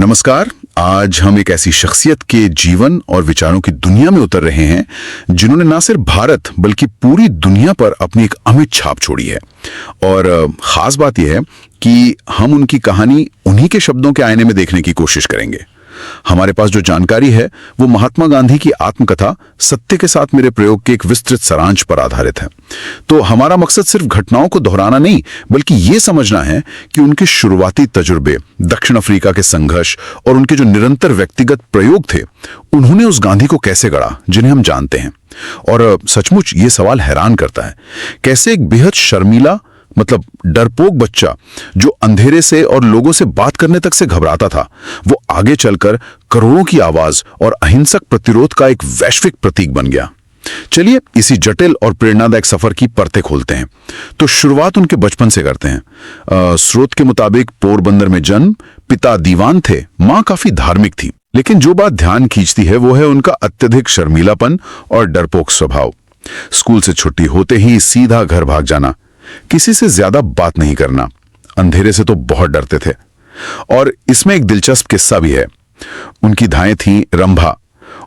नमस्कार। आज हम एक ऐसी शख्सियत के जीवन और विचारों की दुनिया में उतर रहे हैं जिन्होंने ना सिर्फ भारत बल्कि पूरी दुनिया पर अपनी एक अमिट छाप छोड़ी है। और खास बात यह है कि हम उनकी कहानी उन्हीं के शब्दों के आईने में देखने की कोशिश करेंगे। हमारे पास जो जानकारी है वो महात्मा गांधी की आत्मकथा सत्य के साथ मेरे प्रयोग के एक विस्तृत सारांश पर आधारित है। तो हमारा मकसद सिर्फ घटनाओं को दोहराना नहीं बल्कि ये समझना है कि उनके शुरुआती तजुर्बे, दक्षिण अफ्रीका के संघर्ष और उनके जो निरंतर व्यक्तिगत प्रयोग थे, उन्होंने उस गांधी को कैसे गढ़ा जिन्हें हम जानते हैं। और सचमुच ये सवाल हैरान करता है, कैसे एक बेहद शर्मीला मतलब डरपोक बच्चा जो अंधेरे से और लोगों से बात करने तक से घबराता था, वो आगे चलकर करोड़ों की आवाज और अहिंसक प्रतिरोध का एक वैश्विक प्रतीक बन गया। चलिए इसी जटिल और प्रेरणादायक सफर की परतें खोलते हैं। तो शुरुआत उनके बचपन से करते हैं। स्रोत के मुताबिक पोरबंदर में जन्म, पिता दीवान थे, मां काफी धार्मिक थी। लेकिन जो बात ध्यान खींचती है वो है उनका अत्यधिक शर्मीलापन और डरपोक स्वभाव। स्कूल से छुट्टी होते ही सीधा घर भाग जाना, किसी से ज्यादा बात नहीं करना, अंधेरे से तो बहुत डरते थे। और इसमें एक दिलचस्प किस्सा भी है। उनकी धाएं थीं रंभा।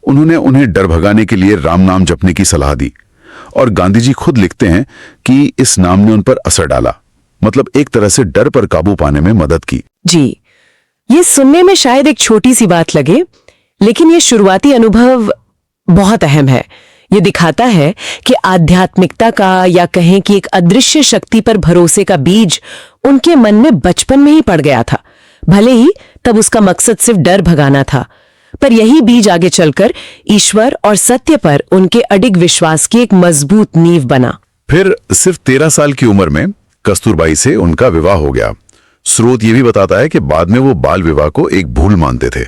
उन्होंने उन्हें डर भगाने के लिए राम नाम जपने की सलाह दी और गांधी जी खुद लिखते हैं कि इस नाम ने उन पर असर डाला, मतलब एक तरह से डर पर काबू पाने में मदद की। जी, ये सुनने में शायद एक छोटी सी बात लगे, लेकिन ये शुरुआती अनुभव बहुत अहम है। ये दिखाता है कि आध्यात्मिकता का या कहें कि एक अदृश्य शक्ति पर भरोसे का बीज उनके मन में बचपन में ही पड़ गया था। भले ही तब उसका मकसद सिर्फ डर भगाना था, पर यही बीज आगे चलकर ईश्वर और सत्य पर उनके अडिग विश्वास की एक मजबूत नींव बना। फिर सिर्फ 13 साल की उम्र में कस्तूरबाई से उनका विवाह हो गया। स्रोत ये भी बताता है कि बाद में वो बाल विवाह को एक भूल मानते थे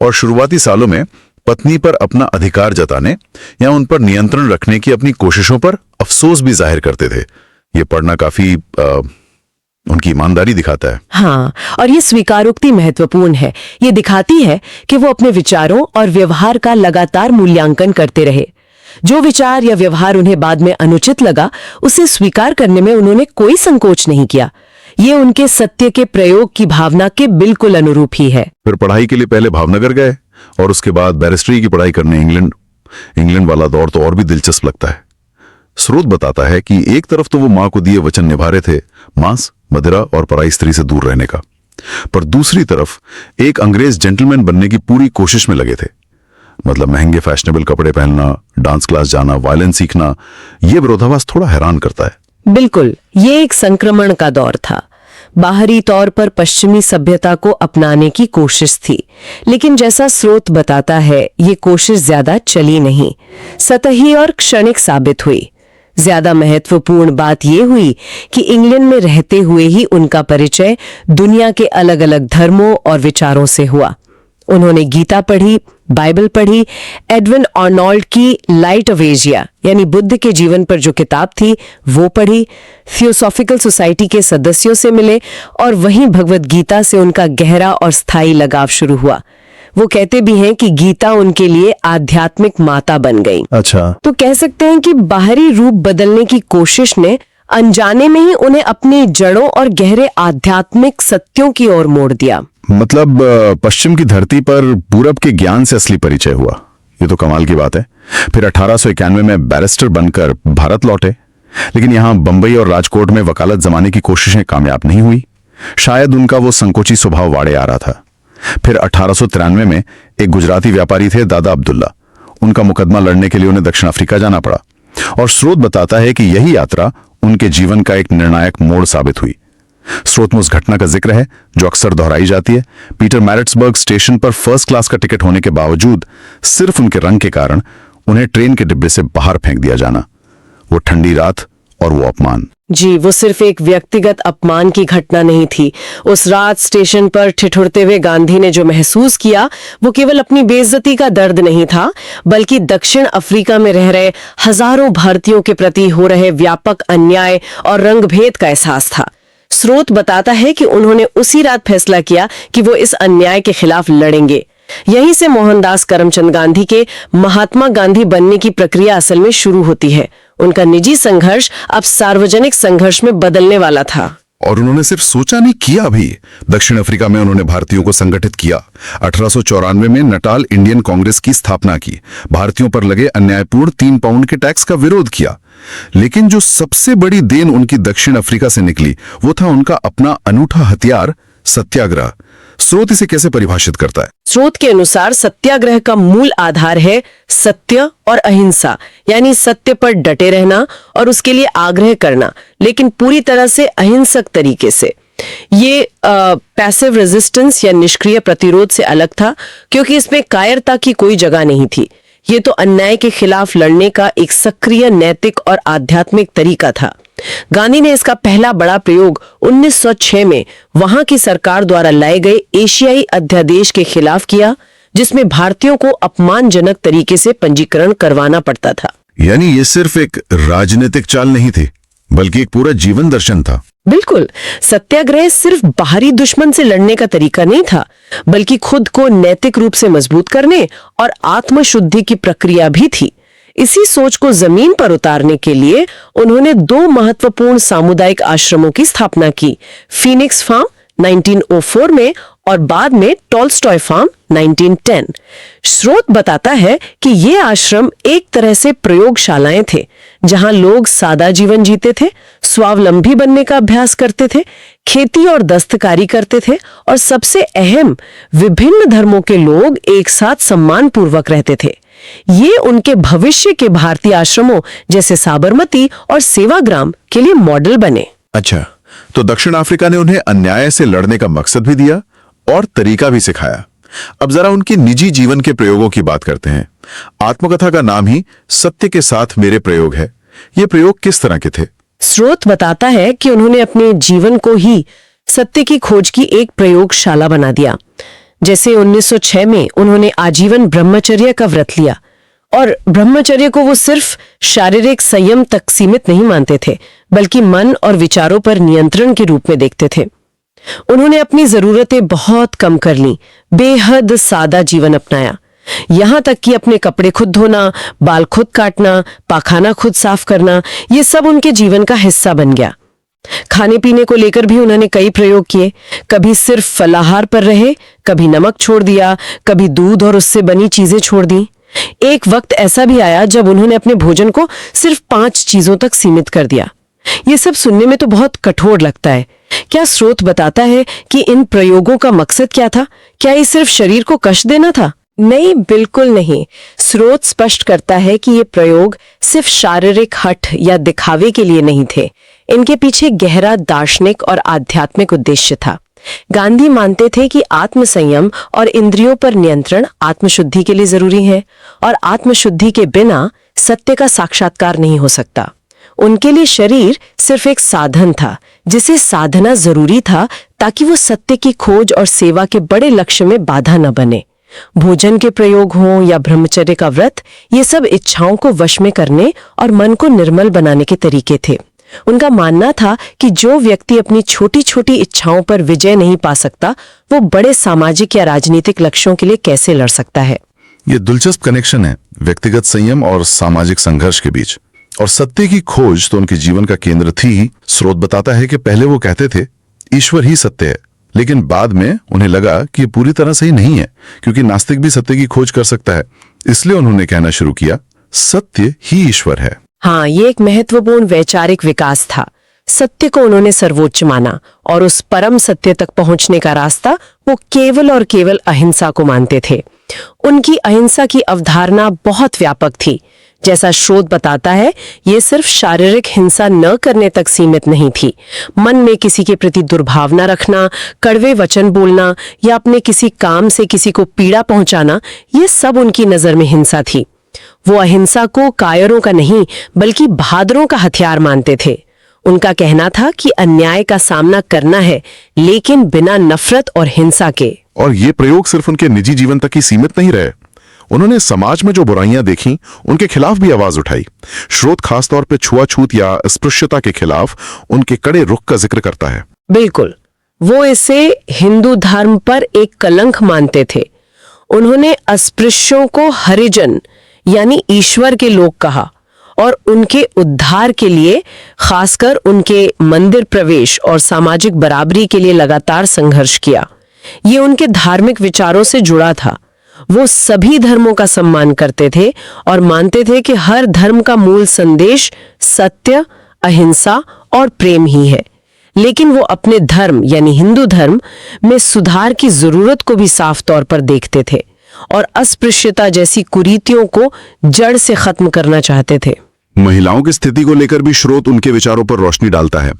और शुरुआती सालों में पत्नी पर अपना अधिकार जताने या उन पर नियंत्रण रखने की अपनी कोशिशों पर अफसोस भी जाहिर करते थे। ये पढ़ना काफी उनकी ईमानदारी दिखाता है। हाँ, और ये स्वीकारोक्ति महत्वपूर्ण है। ये दिखाती है कि वो अपने विचारों और व्यवहार का लगातार मूल्यांकन करते रहे। जो विचार या व्यवहार उन्हें बाद में अनुचित लगा, उसे स्वीकार करने में उन्होंने कोई संकोच नहीं किया। ये उनके सत्य के प्रयोग की भावना के बिल्कुल अनुरूप ही है। फिर पढ़ाई के लिए पहले भावनगर गए और उसके बाद बैरिस्ट्री की पढ़ाई करने इंग्लैंड वाला दौर तो और भी दिलचस्प लगता है। स्रोत बताता है कि एक तरफ तो वो मां को दिए वचन निभा रहे थे, मांस, मदिरा और पराई स्त्री से दूर रहने का, पर दूसरी तरफ एक अंग्रेज जेंटलमैन बनने की पूरी कोशिश में लगे थे। मतलब महंगे फैशनेबल कपड़े पहनना, डांस क्लास जाना, वायलिन सीखना, ये विरोधाभास थोड़ा हैरान करता है। बिल्कुल, ये एक संक्रमण का दौर था। बाहरी तौर पर पश्चिमी सभ्यता को अपनाने की कोशिश थी, लेकिन जैसा स्रोत बताता है ये कोशिश ज्यादा चली नहीं, सतही और क्षणिक साबित हुई। ज्यादा महत्वपूर्ण बात यह हुई कि इंग्लैंड में रहते हुए ही उनका परिचय दुनिया के अलग अलग धर्मों और विचारों से हुआ। उन्होंने गीता पढ़ी, बाइबल पढ़ी, एडविन आर्नोल्ड की लाइट ऑफ एशिया यानी बुद्ध के जीवन पर जो किताब थी वो पढ़ी, थियोसॉफिकल सोसाइटी के सदस्यों से मिले और वहीं भगवत गीता से उनका गहरा और स्थायी लगाव शुरू हुआ। वो कहते भी हैं कि गीता उनके लिए आध्यात्मिक माता बन गई। अच्छा, तो कह सकते हैं कि बाहरी रूप बदलने की कोशिश ने अनजाने में ही उन्हें अपनी जड़ों और गहरे आध्यात्मिक सत्यों की ओर मोड़ दिया। मतलब पश्चिम की धरती पर पूरब के ज्ञान से असली परिचय हुआ। ये तो कमाल की बात है। फिर 1891 में बैरिस्टर बनकर भारत लौटे, लेकिन यहां बंबई और राजकोट में वकालत जमाने की कोशिशें कामयाब नहीं हुई। शायद उनका वो संकोची स्वभाव वाड़े आ रहा था। फिर 1893 में एक गुजराती व्यापारी थे दादा अब्दुल्ला, उनका मुकदमा लड़ने के लिए उन्हें दक्षिण अफ्रीका जाना पड़ा और स्रोत बताता है कि यही यात्रा उनके जीवन का एक निर्णायक मोड़ साबित हुई। स्रोत में उस घटना का जिक्र है जो अक्सर दोहराई जाती है। पीटर मैरिट्सबर्ग स्टेशन पर फर्स्ट क्लास का टिकट होने के बावजूद सिर्फ उनके रंग के कारण उन्हें ट्रेन के डिब्बे से बाहर फेंक दिया जाना, वो ठंडी रात और वो अपमान। जी, वो सिर्फ एक व्यक्तिगत अपमान की घटना नहीं थी। उस रात स्टेशन पर ठिठुरते हुए गांधी ने जो महसूस किया वो केवल अपनी बेइज्जती का दर्द नहीं था, बल्कि दक्षिण अफ्रीका में रह रहे हजारों भारतीयों के प्रति हो रहे व्यापक अन्याय और रंगभेद का एहसास था। स्रोत बताता है कि उन्होंने उसी रात फैसला किया कि वो इस अन्याय के खिलाफ लड़ेंगे। यहीं से मोहनदास करमचंद गांधी के महात्मा गांधी बनने की प्रक्रिया असल में शुरू होती है। उनका निजी संघर्ष अब सार्वजनिक संघर्ष में बदलने वाला था। और उन्होंने सिर्फ सोचा नहीं, किया भी। दक्षिण अफ्रीका में उन्होंने भारतीयों को संगठित किया। 1894 में नटाल इंडियन कांग्रेस की स्थापना की। भारतीयों पर लगे अन्यायपूर्ण 3 पाउंड के टैक्स का विरोध किया। लेकिन जो सबसे बड़ी देन उनकी दक्षिण अफ्रीका से निकली, वो था उनका अपना अनूठा हथियार, सत्याग्रह। स्रोत इसे कैसे परिभाषित करता है? स्रोत के अनुसार सत्याग्रह का मूल आधार है सत्य और अहिंसा, यानी सत्य पर डटे रहना और उसके लिए आग्रह करना, लेकिन पूरी तरह से अहिंसक तरीके से। ये पैसिव रेजिस्टेंस या निष्क्रिय प्रतिरोध से अलग था, क्योंकि इसमें कायरता की कोई जगह नहीं थी। ये तो अन्याय के खिलाफ लड़ने का एक सक्रिय नैतिक और आध्यात्मिक तरीका था। गांधी ने इसका पहला बड़ा प्रयोग 1906 में वहां की सरकार द्वारा लाए गए एशियाई अध्यादेश के खिलाफ किया, जिसमें भारतीयों को अपमानजनक तरीके से पंजीकरण करवाना पड़ता था। यानी ये सिर्फ एक राजनीतिक चाल नहीं थी, बल्कि एक पूरा जीवन दर्शन था। बिल्कुल, सत्याग्रह सिर्फ बाहरी दुश्मन से लड़ने का तरीका नहीं था, बल्कि खुद को नैतिक रूप से मजबूत करने और आत्मशुद्धि की प्रक्रिया भी थी। इसी सोच को जमीन पर उतारने के लिए उन्होंने 2 महत्वपूर्ण सामुदायिक आश्रमों की स्थापना की, फीनिक्स फार्म 1904 में और बाद में टॉल्स्टॉय फार्म 1910। स्रोत बताता है कि ये आश्रम एक तरह से प्रयोगशालाएं थे, जहां लोग सादा जीवन जीते थे, स्वावलंबी बनने का अभ्यास करते थे, खेती और दस्तकारी करते थे, और सबसे अहम, विभिन्न धर्मों के लोग एक साथ सम्मान पूर्वक रहते थे। ये उनके भविष्य के भारतीय आश्रमों जैसे साबरमती और सेवाग्राम के लिए मॉडल बने। अच्छा, तो दक्षिण अफ्रीका ने उन्हें अन्याय से लड़ने का मकसद भी दिया और तरीका भी सिखाया। अब जरा उनके निजी जीवन के प्रयोगों की बात करते हैं। आत्मकथा का नाम ही सत्य के साथ मेरे प्रयोग है। ये प्रयोग किस तरह के थे? स्रोत बताता है कि उन्होंने अपने जीवन को ही सत्य की खोज की एक प्रयोगशाला बना दिया। जैसे 1906 में उन्होंने आजीवन ब्रह्मचर्य का व्रत लिया, और ब्रह्मचर्य को वो सिर्फ शारीरिक संयम तक सीमित नहीं मानते थे, बल्कि मन और विचारों पर नियंत्रण के रूप में देखते थे। उन्होंने अपनी जरूरतें बहुत कम कर ली, बेहद सादा जीवन अपनाया, यहां तक कि अपने कपड़े खुद धोना, बाल खुद काटना, पाखाना खुद साफ करना, ये सब उनके जीवन का हिस्सा बन गया। खाने पीने को लेकर भी उन्होंने कई प्रयोग किए। कभी सिर्फ फलाहार पर रहे, कभी नमक छोड़ दिया, कभी दूध और उससे बनी चीजें छोड़ दी। एक वक्त ऐसा भी आया जब उन्होंने अपने भोजन को सिर्फ 5 चीजों तक सीमित कर दिया। ये सब सुनने में तो बहुत कठोर लगता है। क्या स्रोत बताता है कि इन प्रयोगों का मकसद क्या था? क्या ये सिर्फ शरीर को कष्ट देना था? नहीं, बिल्कुल नहीं। स्रोत स्पष्ट करता है कि ये प्रयोग सिर्फ शारीरिक हठ या दिखावे के लिए नहीं थे। इनके पीछे गहरा दार्शनिक और आध्यात्मिक उद्देश्य था। गांधी मानते थे कि आत्मसंयम और इंद्रियों पर नियंत्रण आत्मशुद्धि के लिए जरूरी है, और आत्मशुद्धि के बिना सत्य का साक्षात्कार नहीं हो सकता। उनके लिए शरीर सिर्फ एक साधन था, जिसे साधना जरूरी था ताकि वो सत्य की खोज और सेवा के बड़े लक्ष्य में बाधा न बने। भोजन के प्रयोग हों या ब्रह्मचर्य का व्रत, ये सब इच्छाओं को वश में करने और मन को निर्मल बनाने के तरीके थे। उनका मानना था कि जो व्यक्ति अपनी छोटी छोटी इच्छाओं पर विजय नहीं पा सकता, वो बड़े सामाजिक या राजनीतिक लक्ष्यों के लिए कैसे लड़ सकता है। ये दिलचस्प कनेक्शन है व्यक्तिगत संयम और सामाजिक संघर्ष के बीच। और सत्य की खोज तो उनके जीवन का केंद्र थी ही। स्रोत बताता है कि पहले वो कहते थे ईश्वर ही सत्य है, लेकिन बाद में उन्हें लगा कि ये पूरी तरह सही नहीं है, क्योंकि नास्तिक भी सत्य की खोज कर सकता है। इसलिए उन्होंने कहना शुरू किया, सत्य ही ईश्वर है। हाँ, ये एक महत्वपूर्ण वैचारिक विकास था। सत्य को उन्होंने सर्वोच्च माना, और उस परम सत्य तक पहुंचने का रास्ता वो केवल और केवल अहिंसा को मानते थे। उनकी अहिंसा की अवधारणा बहुत व्यापक थी। जैसा स्रोत बताता है, ये सिर्फ शारीरिक हिंसा न करने तक सीमित नहीं थी। मन में किसी के प्रति दुर्भावना रखना, कड़वे वचन बोलना या अपने किसी काम से किसी को पीड़ा पहुंचाना, ये सब उनकी नजर में हिंसा थी। वो अहिंसा को कायरों का नहीं, बल्कि बहादुरों का हथियार मानते थे। उनका कहना था कि अन्याय का सामना करना है, लेकिन बिना नफरत और हिंसा के। और ये प्रयोग सिर्फ उनके निजी जीवन तक ही सीमित नहीं रहे। उन्होंने समाज में जो बुराइयां देखी, उनके खिलाफ भी आवाज उठाई। स्रोत खासतौर पे छुआछूत या अस्पृश्यता के खिलाफ उनके कड़े रुख का जिक्र करता है। बिल्कुल, वो इसे हिंदू धर्म पर एक कलंक मानते थे। उन्होंने अस्पृश्यों को हरिजन यानी ईश्वर के लोग कहा, और उनके उद्धार के लिए, खासकर उनके मंदिर प्रवेश और सामाजिक बराबरी के लिए लगातार संघर्ष किया। ये उनके धार्मिक विचारों से जुड़ा था। वो सभी धर्मों का सम्मान करते थे और मानते थे कि हर धर्म का मूल संदेश सत्य, अहिंसा और प्रेम ही है। लेकिन वो अपने धर्म यानी हिंदू धर्म में सुधार की जरूरत को भी साफ तौर पर देखते थे और अस्पृश्यता जैसी कुरीतियों को जड़ से खत्म करना चाहते थे। महिलाओं की स्थिति को लेकर भी स्रोत उनके विचारों पर रोशनी डालता है।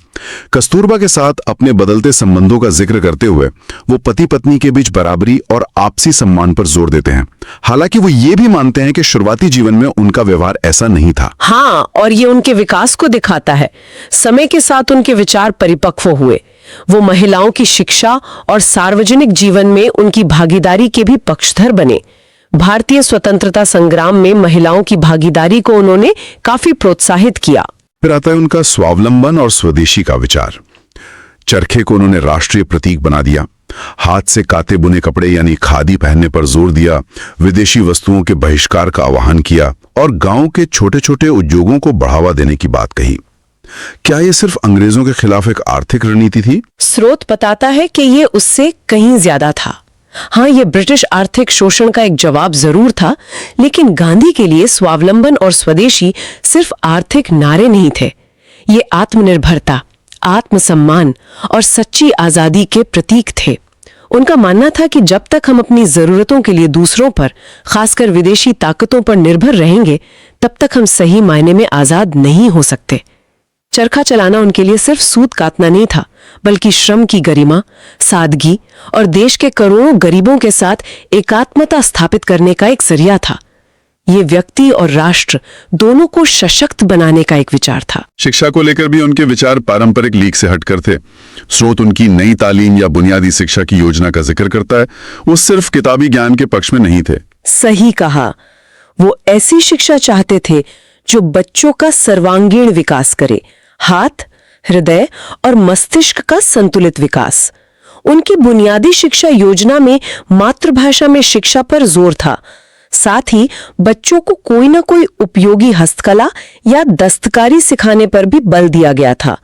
कस्तूरबा के साथ अपने बदलते संबंधों का जिक्र करते हुए वो पति पत्नी के बीच बराबरी और आपसी सम्मान पर जोर देते हैं। हालांकि वो ये भी मानते हैं कि शुरुआती जीवन में उनका व्यवहार ऐसा नहीं था। हाँ, और ये उनके विकास को दिखाता है। समय के साथ उनके विचार परिपक्व हुए। वो महिलाओं की शिक्षा और सार्वजनिक जीवन में उनकी भागीदारी के भी पक्षधर बने। भारतीय स्वतंत्रता संग्राम में महिलाओं की भागीदारी को उन्होंने काफी प्रोत्साहित किया। फिर आता है उनका स्वावलंबन और स्वदेशी का विचार। चरखे को उन्होंने राष्ट्रीय प्रतीक बना दिया, हाथ से काते बुने कपड़े यानी खादी पहनने पर जोर दिया, विदेशी वस्तुओं के बहिष्कार का आह्वान किया और गांव के छोटे छोटे उद्योगों को बढ़ावा देने की बात कही। क्या ये सिर्फ अंग्रेजों के खिलाफ एक आर्थिक रणनीति थी? स्रोत बताता है कि ये उससे कहीं ज्यादा था। हाँ, ये ब्रिटिश आर्थिक शोषण का एक जवाब जरूर था, लेकिन गांधी के लिए स्वावलंबन और स्वदेशी सिर्फ आर्थिक नारे नहीं थे। ये आत्मनिर्भरता, आत्मसम्मान और सच्ची आजादी के प्रतीक थे। उनका मानना था कि जब तक हम अपनी जरूरतों के लिए दूसरों पर, खासकर विदेशी ताकतों पर निर्भर रहेंगे, तब तक हम सही मायने में आजाद नहीं हो सकते। चरखा चलाना उनके लिए सिर्फ सूत काटना नहीं था, बल्कि श्रम की गरिमा, सादगी और देश के करोड़ों गरीबों के साथ एकात्मता स्थापित करने का एक जरिया था। ये व्यक्ति और राष्ट्र दोनों को सशक्त बनाने का एक विचार था। शिक्षा को लेकर भी उनके विचार पारंपरिक लीक से हटकर थे। स्रोत उनकी नई तालीम या बुनियादी शिक्षा की योजना का जिक्र करता है। वो सिर्फ किताबी ज्ञान के पक्ष में नहीं थे। सही कहा। वो ऐसी शिक्षा चाहते थे जो बच्चों का सर्वांगीण विकास करे, हाथ, हृदय और मस्तिष्क का संतुलित विकास। उनकी बुनियादी शिक्षा योजना में मातृभाषा में शिक्षा पर जोर था। साथ ही बच्चों को कोई ना कोई उपयोगी हस्तकला या दस्तकारी सिखाने पर भी बल दिया गया था,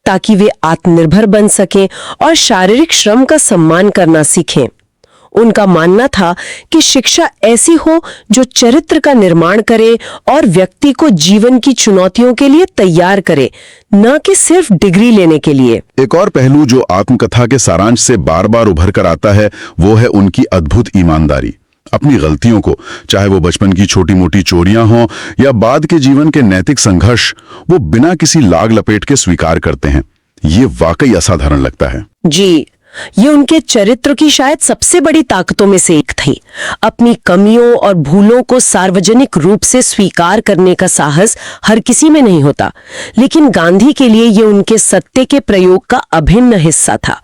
ताकि वे आत्मनिर्भर बन सकें और शारीरिक श्रम का सम्मान करना सीखें। उनका मानना था कि शिक्षा ऐसी हो जो चरित्र का निर्माण करे और व्यक्ति को जीवन की चुनौतियों के लिए तैयार करे, न कि सिर्फ डिग्री लेने के लिए। एक और पहलू जो आत्मकथा के सारांश से बार बार उभर कर आता है, वो है उनकी अद्भुत ईमानदारी। अपनी गलतियों को, चाहे वो बचपन की छोटी मोटी चोरियां हों या बाद के जीवन के नैतिक संघर्ष, वो बिना किसी लाग लपेट के स्वीकार करते हैं। ये वाकई असाधारण लगता है। जी, ये उनके चरित्र की शायद सबसे बड़ी ताकतों में से एक थी। अपनी कमियों और भूलों को सार्वजनिक रूप से स्वीकार करने का साहस हर किसी में नहीं होता, लेकिन गांधी के लिए ये उनके सत्य के प्रयोग का अभिन्न हिस्सा था।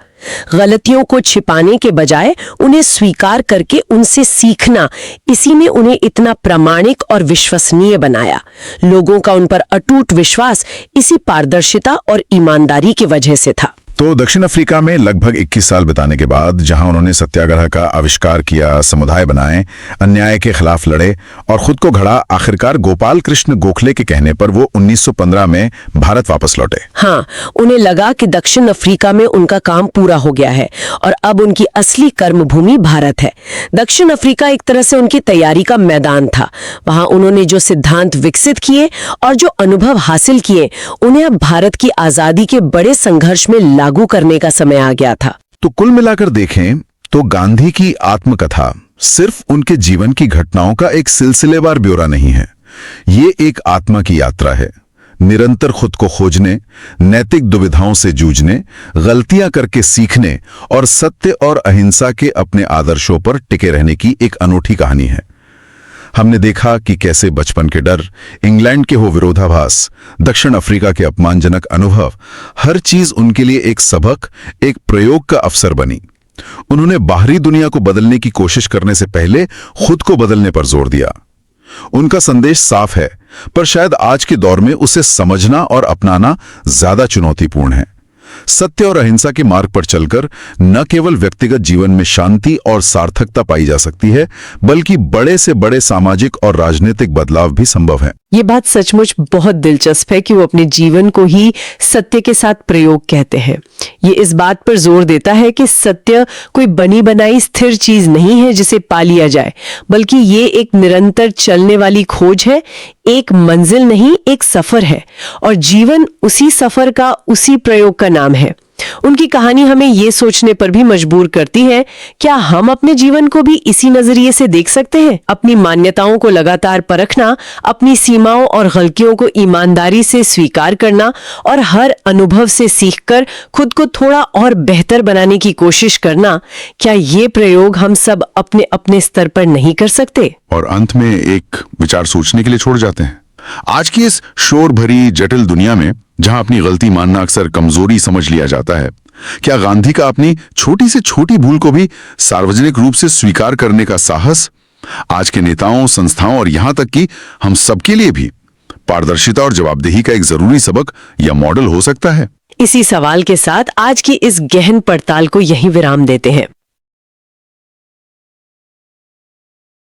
गलतियों को छिपाने के बजाय उन्हें स्वीकार करके उनसे सीखना, इसी ने उन्हें इतना प्रामाणिक और विश्वसनीय बनाया। लोगों का उन पर अटूट विश्वास इसी पारदर्शिता और ईमानदारी की वजह से था। तो दक्षिण अफ्रीका में लगभग 21 साल बिताने के बाद, जहां उन्होंने सत्याग्रह का आविष्कार किया, समुदाय बनाए, अन्याय के खिलाफ लड़े और खुद को घड़ा, आखिरकार गोपाल कृष्ण गोखले के कहने पर वो 1915 में भारत वापस लौटे। हाँ, उन्हें लगा कि दक्षिण अफ्रीका में उनका काम पूरा हो गया है और अब उनकी असली कर्मभूमि भारत है। दक्षिण अफ्रीका एक तरह से उनकी तैयारी का मैदान था। वहां उन्होंने जो सिद्धांत विकसित किए और जो अनुभव हासिल किए, उन्हें अब भारत की आजादी के बड़े संघर्ष में लागू करने का समय आ गया था। तो कुल मिलाकर देखें तो गांधी की आत्मकथा सिर्फ उनके जीवन की घटनाओं का एक सिलसिलेवार ब्यौरा नहीं है। ये एक आत्मा की यात्रा है, निरंतर खुद को खोजने, नैतिक दुविधाओं से जूझने, गलतियां करके सीखने और सत्य और अहिंसा के अपने आदर्शों पर टिके रहने की एक अनूठी कहानी है। हमने देखा कि कैसे बचपन के डर, इंग्लैंड के हो विरोधाभास, दक्षिण अफ्रीका के अपमानजनक अनुभव, हर चीज उनके लिए एक सबक, एक प्रयोग का अवसर बनी। उन्होंने बाहरी दुनिया को बदलने की कोशिश करने से पहले खुद को बदलने पर जोर दिया। उनका संदेश साफ है, पर शायद आज के दौर में उसे समझना और अपनाना ज्यादा चुनौतीपूर्ण है। सत्य और अहिंसा के मार्ग पर चलकर न केवल व्यक्तिगत जीवन में शांति और सार्थकता पाई जा सकती है, बल्कि बड़े से बड़े सामाजिक और राजनीतिक बदलाव भी संभव है। ये बात सचमुच बहुत दिलचस्प है कि वो अपने जीवन को ही सत्य के साथ प्रयोग कहते हैं। ये इस बात पर जोर देता है कि सत्य कोई बनी बनाई स्थिर चीज नहीं है जिसे पा लिया जाए, बल्कि ये एक निरंतर चलने वाली खोज है, एक मंजिल नहीं, एक सफर है, और जीवन उसी सफर का, उसी प्रयोग का नाम है। उनकी कहानी हमें ये सोचने पर भी मजबूर करती है, क्या हम अपने जीवन को भी इसी नजरिए से देख सकते हैं? अपनी मान्यताओं को लगातार परखना, अपनी सीमाओं और गलतियों को ईमानदारी से स्वीकार करना और हर अनुभव से सीखकर खुद को थोड़ा और बेहतर बनाने की कोशिश करना, क्या ये प्रयोग हम सब अपने अपने स्तर पर नहीं कर सकते? और अंत में एक विचार सोचने के लिए छोड़ जाते हैं। आज की इस शोर भरी जटिल दुनिया में, जहां अपनी गलती मानना अक्सर कमजोरी समझ लिया जाता है, क्या गांधी का अपनी छोटी से छोटी भूल को भी सार्वजनिक रूप से स्वीकार करने का साहस आज के नेताओं, संस्थाओं और यहां तक कि हम सबके लिए भी पारदर्शिता और जवाबदेही का एक जरूरी सबक या मॉडल हो सकता है? इसी सवाल के साथ आज की इस गहन पड़ताल को यहीं विराम देते हैं।